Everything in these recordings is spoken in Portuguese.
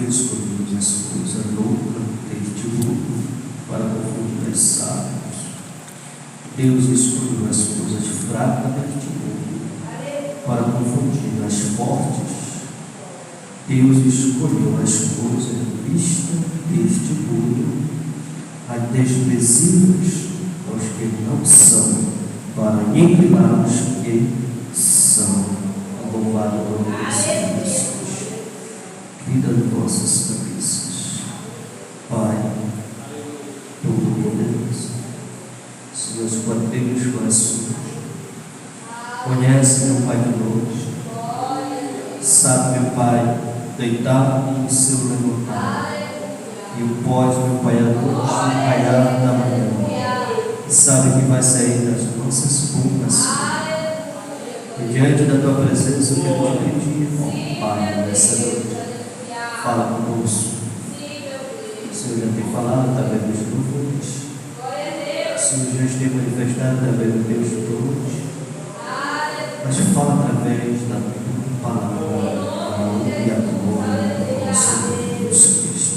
Deus escolheu a esposa louca deste mundo para confundir as sábias. Deus escolheu a esposa fraca deste mundo para confundir as fortes. Deus escolheu a esposa vista deste mundo, as desprezíveis aos que não são, para inclinar os que são. Louvado o nome do Senhor Jesus. Cuida de vossas cabeças, Pai, todo-poderoso. Senhor, os quadrilhos corações, conhece, meu Pai de nós, sabe, meu Pai, deitado no seu levantar, e o pós, meu Pai, a noite, o raiar da manhã, sabe que vai sair das nossas bocas. E diante da tua presença, eu quero te pedir, ó Pai, nessa noite, fala conosco. O Senhor já tem falado através dos louvores, o Senhor já esteve manifestado através dos teus dons, mas fala através da tua palavra e a glória do Senhor Jesus Cristo.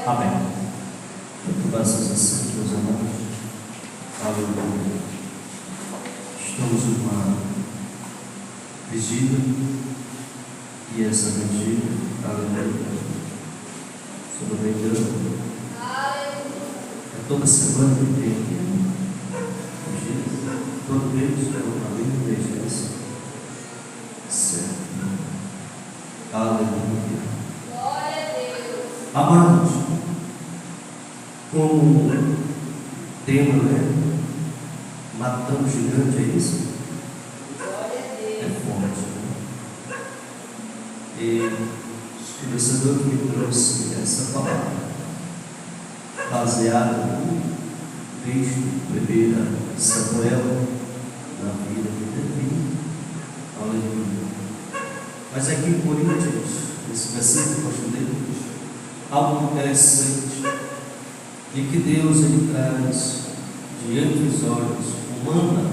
Amém. Muito graças a Deus, meus amados. Aleluia. Estamos numa vigília, e essa vigília, aleluia, se eu não me engano, é toda semana que tem vigília, todo mês, a Bíblia diz isso, certo, aleluia. Amados, como tema, né? Matando gigante, é isso? E o conhecedor que me trouxe essa palavra, baseada no texto de 1 Samuel, na vida de Davi, aleluia. Mas aqui em Coríntios, nesse versículo que nós lemos, algo interessante, de que Deus ele traz diante dos olhos humana,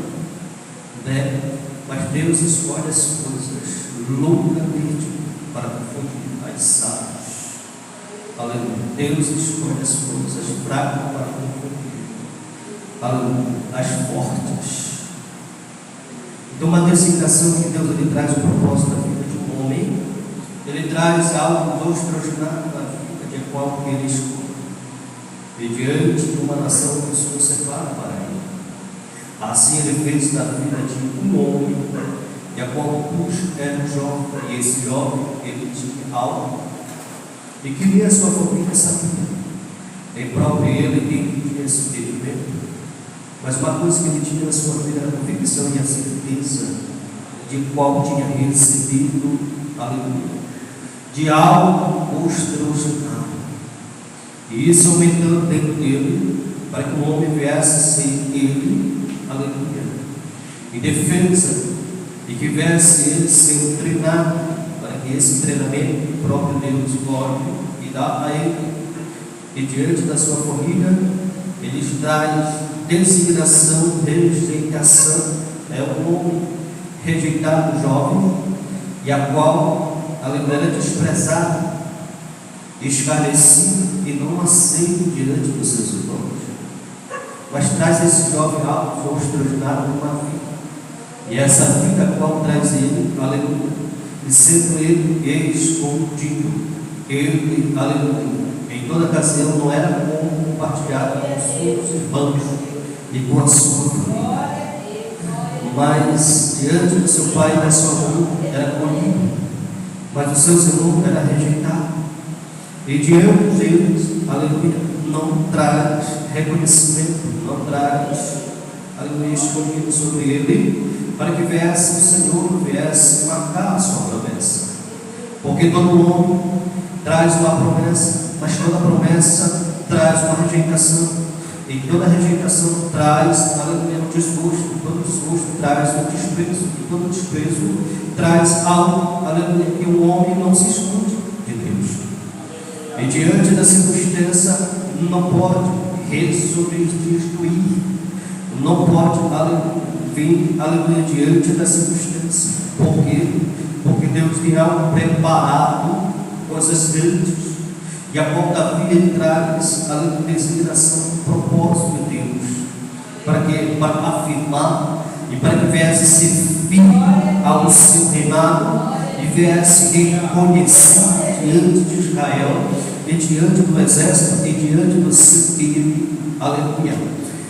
né? Mas Deus escolhe as coisas loucamente para confundir as sábias. Aleluia. Deus escolhe as coisas fracas para confundir, aleluia, as fortes. Então, uma designação que Deus ele traz o propósito da vida de um homem, ele traz algo extraordinário na vida de qual ele escolhe. E diante de uma nação que o Senhor separa para ele. Assim ele fez da vida de um homem, e a qual era um jovem, e esse jovem, ele tinha algo, e queria a sua família saber, em próprio ele tinha esse entendimento, mas uma coisa que ele tinha na sua vida era a convicção e a certeza de qual tinha recebido, aleluia, de algo extraordinário, e isso aumentando dentro dele, para que o homem viesse ser ele, aleluia, em defesa, e que viesse ele ser treinado, para que esse treinamento o próprio Deus pode e dá a ele. E diante da sua família, ele traz designação, rejeitação, é um homem rejeitado, jovem, e a qual a era desprezado, esclarecido e não aceito diante dos seus irmãos. Mas traz esse jovem algo extraordinário numa vida. E essa vida a qual traz ele, aleluia, e sendo ele escondido, ele, aleluia, em toda ocasião não era como compartilhar com os seus irmãos e com a sua família, mas diante do seu pai e da sua mãe era acolhido, mas os seus irmãos era rejeitado, e diante deles, aleluia, não traz reconhecimento, não traz, aleluia, escolhido sobre ele, para que viesse o Senhor, viesse marcar a sua promessa. Porque todo homem traz uma promessa, mas toda promessa traz uma rejeitação, e toda rejeitação traz, aleluia, um desgosto, todo desgosto traz um desprezo, e todo desprezo traz algo, aleluia, que o homem não se esconde de Deus. E diante da circunstância, não pode resubstituir, não pode, aleluia, vir, aleluia, diante da circunstância. Por quê? Porque Deus tem algo preparado, coisas grandes, E a qual Davi ele traz a designação do propósito de Deus, para afirmar e para que viesse ser firme ao seu reinado e viesse reconhecer diante de Israel e diante do exército e diante do seu filho, aleluia.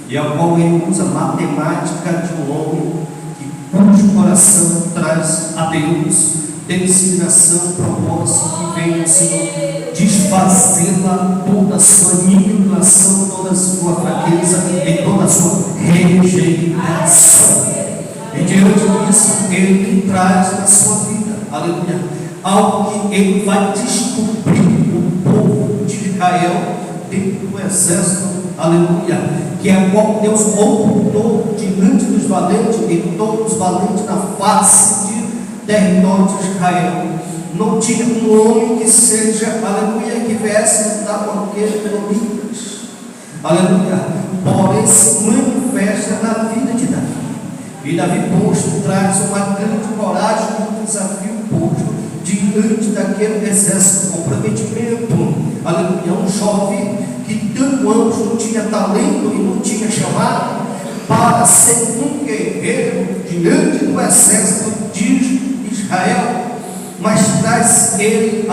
E a qual ele usa a matemática de um homem cujo coração traz a Deus designação, propósito que venha, Senhor, desfazê-la toda a sua aniquilação, toda a sua fraqueza e toda a sua rejeição. E diante disso, ele traz na sua vida, aleluia, algo que ele vai descobrir o povo de Israel dentro do exército, aleluia, que é a qual Deus ocultou diante dos valentes e todos os valentes na face de território de Israel. Não tinha um homem que seja, aleluia, que viesse lutar com aqueles Golias, aleluia, porém se manifesta na vida de Davi. E Davi posto traz uma grande coragem e um desafio posto diante daquele exército, comprometimento, aleluia, um jovem que tanto anos não tinha talento e não tinha chamado para ser um guerreiro diante do exército de Israel, mas traz ele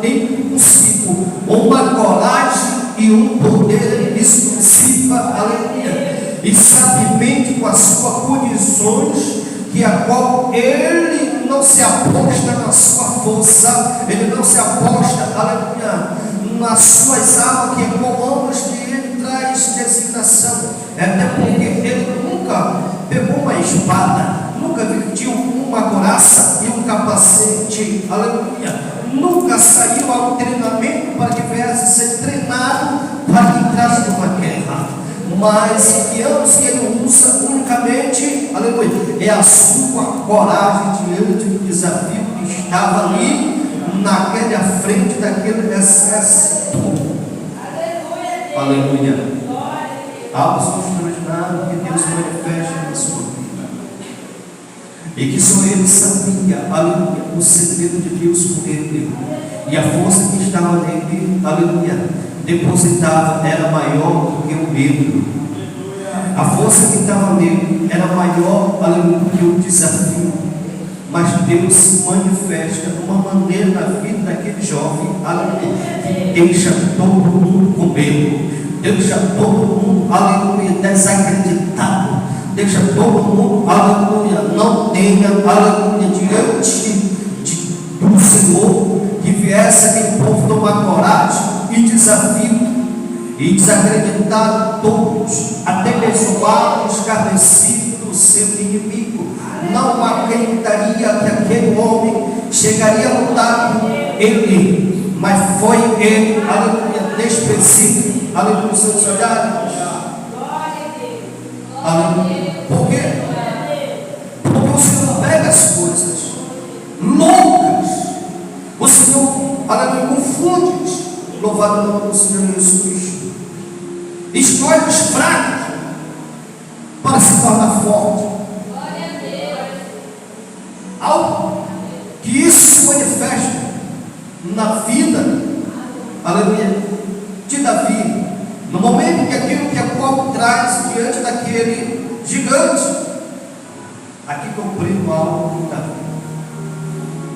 dentro consigo uma coragem e um poder exclusiva, aleluia, e sabiamente com as suas condições, que a qual ele não se aposta na sua força, ele não se aposta, aleluia, nas suas armas, que comandamos que ele traz designação, até porque ele nunca pegou uma espada, nunca vestiu uma couraça e um capacete, aleluia, nunca saiu a um treinamento para que viesse ser treinado para entrar numa guerra, mas que anos que ele usa unicamente, aleluia, é a sua coragem diante do desafio que estava ali naquela frente daquele exército, aleluia. Algo extraordinário que Deus manifesta na sua vida, e que só ele sabia, aleluia, o segredo de Deus por ele, e a força que estava nele, aleluia, depositava era maior do que o medo. A força que estava nele era maior, aleluia, do que o desafio. Mas Deus se manifesta de uma maneira na vida daquele jovem, aleluia, que deixa todo mundo com medo, deixa todo mundo, aleluia, desacreditado, deixa todo mundo, aleluia, não tenha, aleluia, diante do Senhor, que viesse aquele povo tomar coragem e desafio, e desacreditar todos, até mesmo o escarnecido do seu inimigo. Não acreditaria que aquele homem chegaria a lutar com ele, mas foi ele, aleluia, desprezível, aleluia, seus olhares, aleluia. Por quê? Porque o Senhor pega as coisas loucas, o Senhor, aleluia, confunde. Louvado o nome do Senhor Jesus Cristo. Escolhe os fracos para se tornar forte. Algo que isso se manifesta na vida, aleluia, de Davi, no momento que aquilo que a qual traz diante daquele gigante, aqui cumpriu algo de Davi.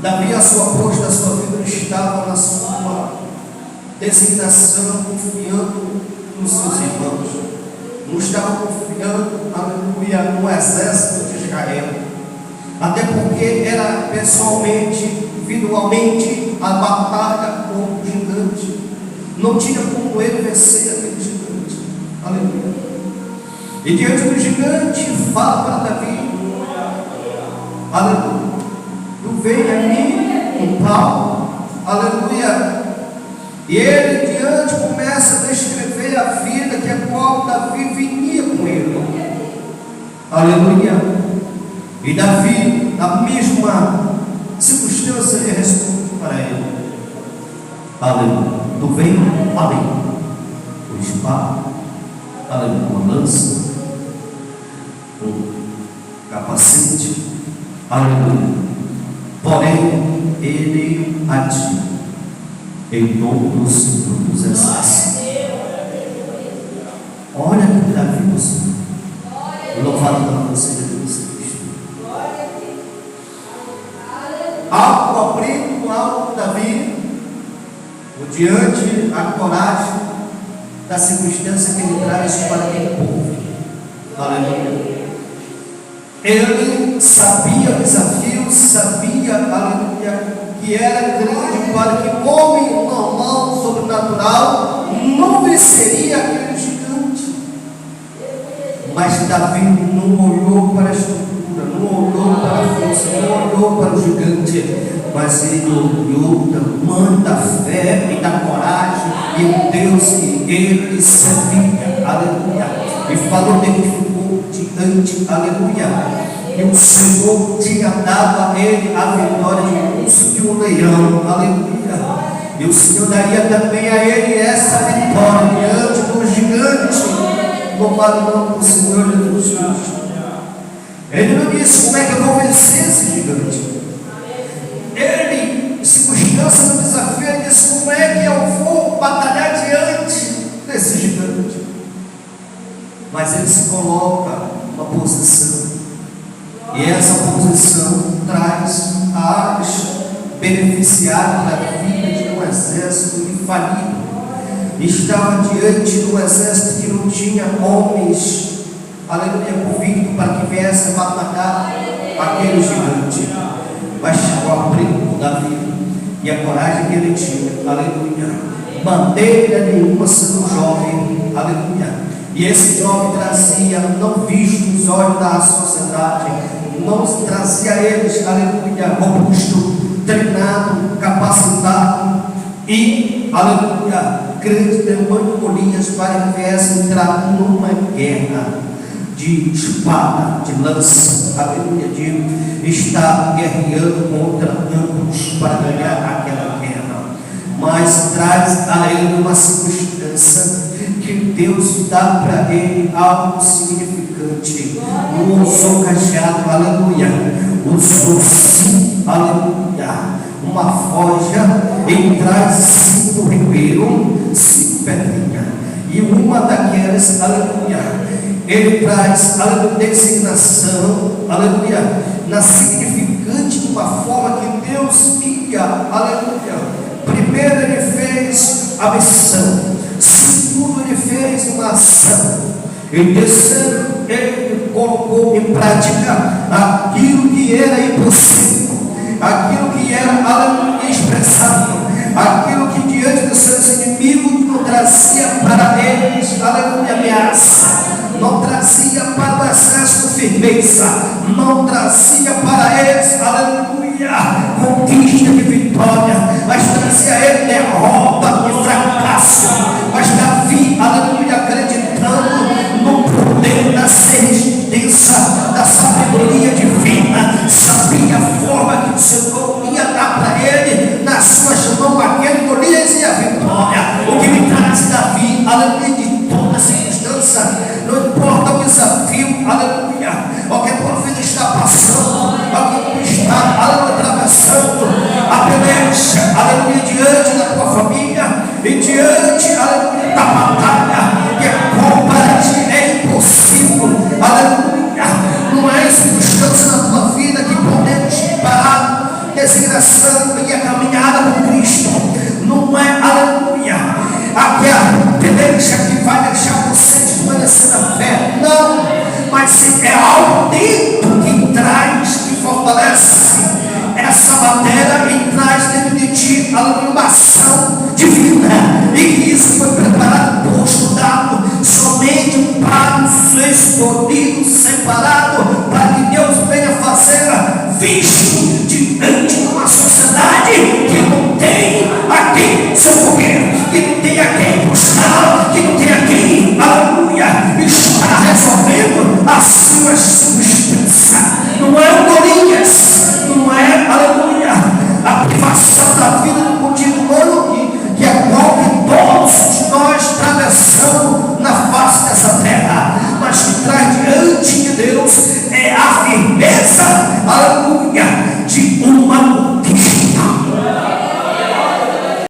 Davi, a sua posta, a sua vida estava na sua designação, confiando nos seus irmãos, não estava confiando, aleluia, no exército de Israel, até porque era pessoalmente, individualmente, a batalha com o gigante, não tinha como ele vencer aquele gigante, aleluia. E diante do gigante, fala para Davi, aleluia, tu vem a mim um pau, aleluia. E ele diante começa a descrever a vida que a qual Davi vinha com ele, aleluia. E Davi, na mesma circunstância, ele responde para ele, aleluia, tu vem além, o espada, aleluia, uma lança, um capacete, aleluia, porém ele a ti em todos os excessos. Olha que maravilhoso. Louvado seja Deus Cristo. Algo abrindo, algo Davi, diante a coragem da circunstância que ele traz para aquele povo. Aleluia. Ele sabia o desafio, sabia, aleluia, que era grande para que homem normal, sobrenatural, não venceria aquele gigante. Mas Davi não olhou para a estrutura, não olhou para a força, não olhou para o gigante, mas ele olhou da mão da fé e da coragem e o Deus que ele servia. Aleluia. E falou de que ficou diante, aleluia. E o Senhor tinha dado a ele a vitória de urso de um leão, aleluia. E o Senhor daria também a ele essa vitória diante do gigante. Louvado o nome do Senhor Jesus Cristo. Ele não disse como é que eu vou vencer esse gigante. Ele, circunstância do desafio, ele disse como é que eu vou batalhar diante desse gigante. Mas ele se coloca numa posição. E essa posição traz a beneficiar da vida de um exército infalível. Estava diante de um exército que não tinha homens, aleluia, convicto para que viesse a matar aquele gigante. Mas chegou a brinco da vida e a coragem que ele tinha, aleluia. Maneira nenhuma sendo jovem, aleluia. E esse jovem trazia, não visto nos olhos da sociedade, não trazia eles, aleluia, robusto, treinado, capacitado e, aleluia, grande tamanho Golias para que viesse entrar numa guerra de espada, de lança, aleluia, de estar guerreando contra ambos para ganhar aquela guerra. Mas traz a ele uma circunstância que Deus dá para ele algo significante. Não usou cajado, aleluia, usou sim, aleluia, uma forja, e traz 5 ribeiro, 5 pedrinhas, e uma daquelas, aleluia, ele traz, aleluia, designação, aleluia, na significante de uma forma que Deus ia, aleluia. Primeiro ele fez a missão, segundo ele fez uma ação, e terceiro ele colocou em prática aquilo que era impossível, aquilo que era inexpressável, aquilo que diante dos seus inimigos não trazia para eles, aleluia, ameaça, não trazia para o exército firmeza, não trazia para eles, aleluia, conquista de vitória, mas trazia a ele derrota e fracasso. Mas Davi, aleluia, acreditando no poder da resistência, da sabedoria divina, sabia a forma que o Senhor ia dar para ele nas suas mãos aquele Golias e a vitória. O que me traz Davi, aleluia, de toda circunstância, não importa o desafio, aleluia, o que a tua vida está passando, o que está, aleluia, atravessando a peleja, aleluia, diante da tua família e diante, aleluia, da batalha, que é bom para ti, é impossível, aleluia, não é circunstância na tua vida que podemos parar, designação e a caminhada com Cristo, não é, aleluia, aquela peleja que vai deixar você desvanecer na fé, não, mas é algo dentro que traz, que fortalece essa matéria e traz dentro de ti uma ação divina, e que isso foi preparado, posto, dado somente para os escolhidos, separados